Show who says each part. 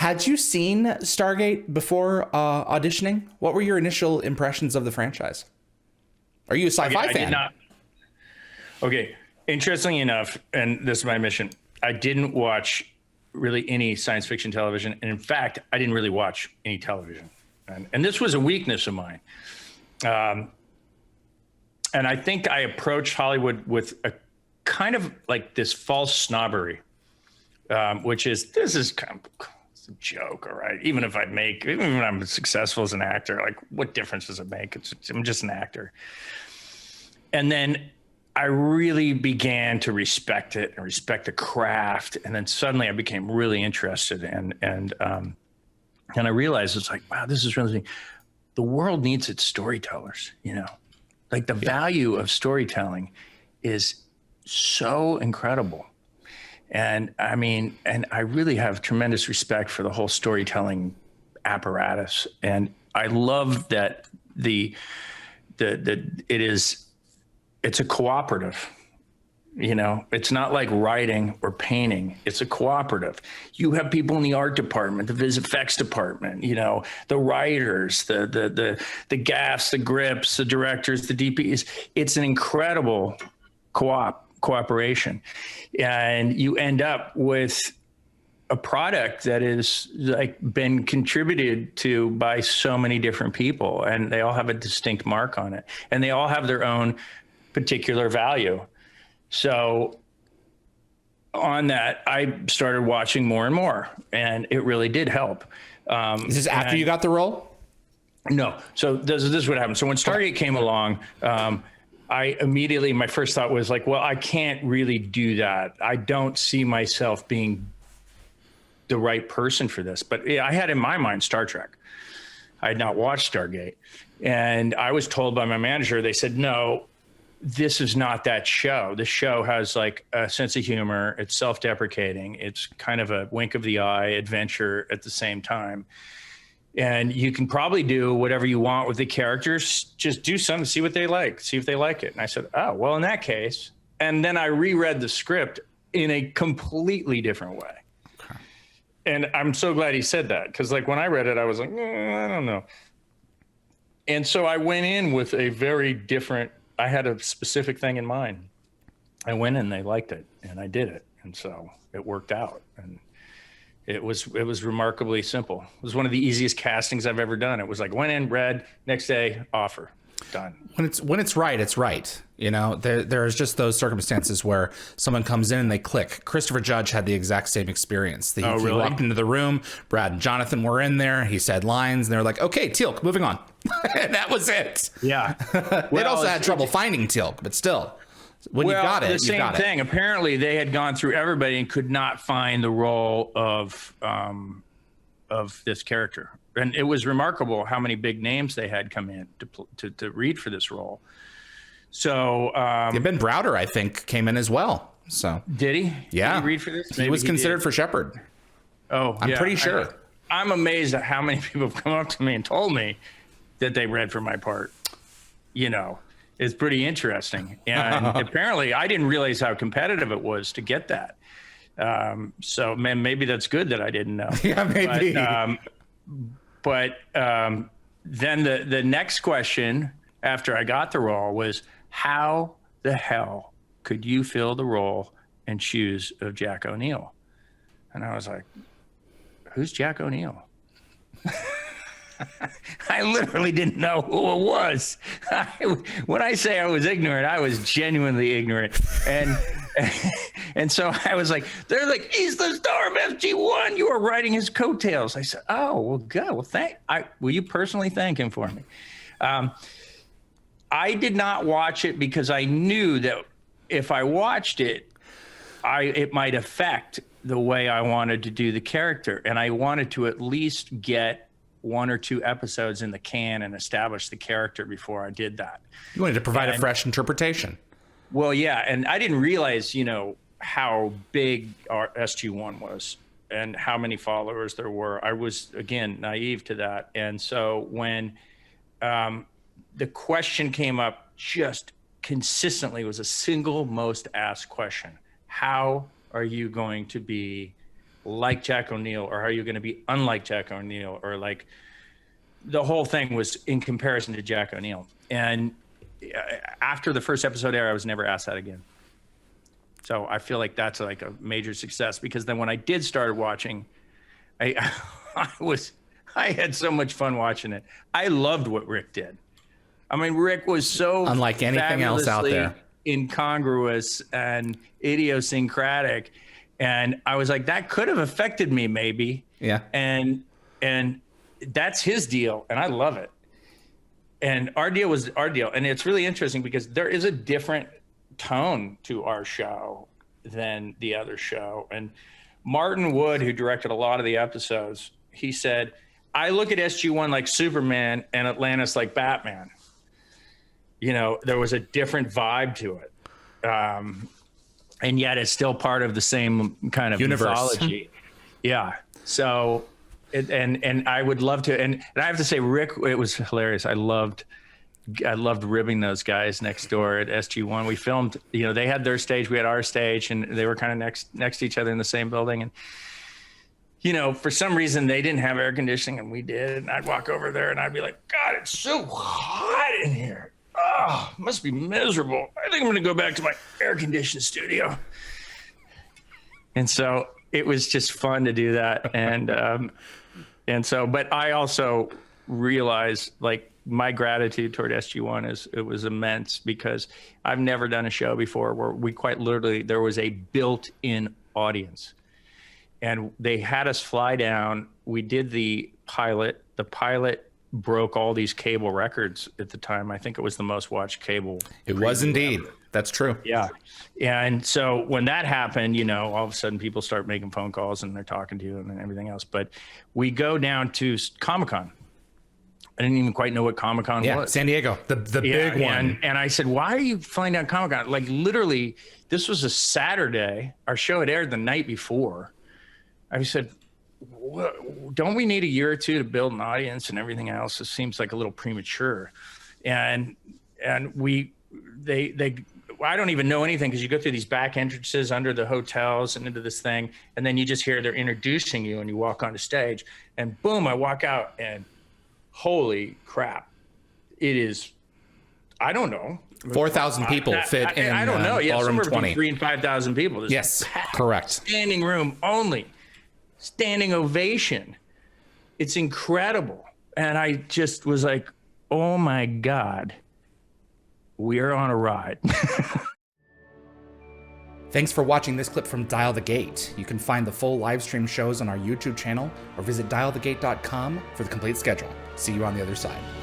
Speaker 1: Had you seen Stargate before auditioning? What were your initial impressions of the franchise? Are you a sci-fi fan?
Speaker 2: I did not. Okay. Interestingly enough, and this is my mission, I didn't watch really any science fiction television. And in fact, I didn't really watch any television. And this was a weakness of mine. And I think I approached Hollywood with a kind of like this false snobbery, which is, this is kind of it's a joke, all right? Even when I'm successful as an actor, like what difference does it make? I'm just an actor. And then I really began to respect it and respect the craft. And then suddenly I became really interested and I realized it's like, wow, this is really, the world needs its storytellers, you know, like the value of storytelling is so incredible. And I mean, and I really have tremendous respect for the whole storytelling apparatus. And I love that it's a cooperative. You know, it's not like writing or painting. It's a cooperative. You have people in the art department, the vis effects department, you know, the writers, the gaffs, the grips, the directors, the DPs. It's an incredible cooperation. And you end up with a product that is like been contributed to by so many different people, and they all have a distinct mark on it, and they all have their own particular value. So on that, I started watching more and more, and it really did help.
Speaker 1: Is this after you got the role?
Speaker 2: No. So this is what happened. So when Stargate came along, I immediately, my first thought was like, well, I can't really do that. I don't see myself being the right person for this. But yeah, I had in my mind Star Trek. I had not watched Stargate. And I was told by my manager, they said, no, this is not that show. The show has like a sense of humor. It's self-deprecating. It's kind of a wink of the eye adventure at the same time. And you can probably do whatever you want with the characters. Just do something, see what they like, see if they like it. And I said, oh, well, in that case. And then I reread the script in a completely different way. Okay. And I'm so glad he said that, because like when I read it, I was like, I don't know. And so I went in with a very different, I had a specific thing in mind. I went in, they liked it, and I did it. And so it worked out. And it was remarkably simple. It was one of the easiest castings I've ever done. It was like, went in, read, next day, offer, done.
Speaker 1: When it's right, it's right. You know, there's just those circumstances where someone comes in and they click. Christopher Judge had the exact same experience. He walked into the room. Brad and Jonathan were in there. He said lines, and they were like, okay, Teal'c, moving on. And that was it.
Speaker 2: Yeah.
Speaker 1: They'd also had trouble finding Teal'c, but still. When you got it,
Speaker 2: the same thing. Apparently, they had gone through everybody and could not find the role of this character. And it was remarkable how many big names they had come in to read for this role. So
Speaker 1: Ben Browder, I think, came in as well. So
Speaker 2: did he?
Speaker 1: Yeah,
Speaker 2: did he read for this?
Speaker 1: He was considered for Sheppard.
Speaker 2: Oh,
Speaker 1: I'm pretty sure.
Speaker 2: I'm amazed at how many people have come up to me and told me that they read for my part. You know. It's pretty interesting. And apparently I didn't realize how competitive it was to get that. So man, maybe that's good that I didn't know.
Speaker 1: Yeah, maybe.
Speaker 2: But then the next question after I got the role was, how the hell could you fill the role and shoes of Jack O'Neill? And I was like, who's Jack O'Neill? I literally didn't know who it was. When I say I was ignorant, I was genuinely ignorant. And so I was like, they're like, he's the star of FG1. You are riding his coattails. I said, oh, well, good. Well, will you personally thank him for me? I did not watch it because I knew that if I watched it, it might affect the way I wanted to do the character. And I wanted to at least get 1 or 2 episodes in the can and establish the character before I did that.
Speaker 1: You wanted to provide a fresh interpretation.
Speaker 2: Well, yeah. And I didn't realize, you know, how big our SG1 was and how many followers there were. I was, again, naive to that. And so when the question came up just consistently, was a single most asked question. How are you going to be like Jack O'Neill, or how are you going to be unlike Jack O'Neill, or like the whole thing was in comparison to Jack O'Neill. And after the first episode aired, I was never asked that again. So I feel like that's like a major success, because then when I did start watching, I had so much fun watching it. I loved what Rick did. I mean, Rick was so
Speaker 1: unlike anything else out there,
Speaker 2: incongruous and idiosyncratic. And I was like, that could have affected me maybe.
Speaker 1: Yeah.
Speaker 2: And that's his deal. And I love it. And our deal was our deal. And it's really interesting because there is a different tone to our show than the other show. And Martin Wood, who directed a lot of the episodes, he said, I look at SG-1 like Superman and Atlantis like Batman. You know, there was a different vibe to it. And yet it's still part of the same kind of
Speaker 1: universe.
Speaker 2: Mythology. Yeah. So, and I would love to, and I have to say, Rick, it was hilarious. I loved ribbing those guys next door at SG-1. We filmed, you know, they had their stage, we had our stage, and they were kind of next to each other in the same building. And, you know, for some reason they didn't have air conditioning and we did. And I'd walk over there and I'd be like, God, it's so hot in here. Oh, must be miserable. I think I'm going to go back to my air conditioned studio. And so it was just fun to do that. And so, but I also realized, like, my gratitude toward SG-1 it was immense, because I've never done a show before where we quite literally, there was a built-in audience. And they had us fly down. We did the pilot. The pilot broke all these cable records at the time. I think it was the most watched cable.
Speaker 1: It was indeed.
Speaker 2: Ever.
Speaker 1: That's true.
Speaker 2: Yeah. And so when that happened, you know, all of a sudden people start making phone calls and they're talking to you and everything else. But we go down to Comic-Con. I didn't even quite know what Comic-Con was.
Speaker 1: San Diego, the big one.
Speaker 2: And I said, why are you flying down Comic-Con? Like, literally, this was a Saturday. Our show had aired the night before. I said, don't we need a year or two to build an audience and everything else? It seems like a little premature. And they I don't even know anything, because you go through these back entrances under the hotels and into this thing, and then you just hear they're introducing you and you walk onto stage, and boom, I walk out and holy crap, it is, I don't know,
Speaker 1: 4,000 people fit in.
Speaker 2: I don't know. Yeah,
Speaker 1: ballroom
Speaker 2: somewhere
Speaker 1: 20.
Speaker 2: between 3,000 and 5,000 people. This
Speaker 1: yes, correct.
Speaker 2: Standing room only, standing ovation. It's incredible. And I just was like, oh my God, we're on a ride.
Speaker 1: Thanks for watching this clip from Dial the Gate. You can find the full live stream shows on our YouTube channel, or visit dialthegate.com for the complete schedule. See you on the other side.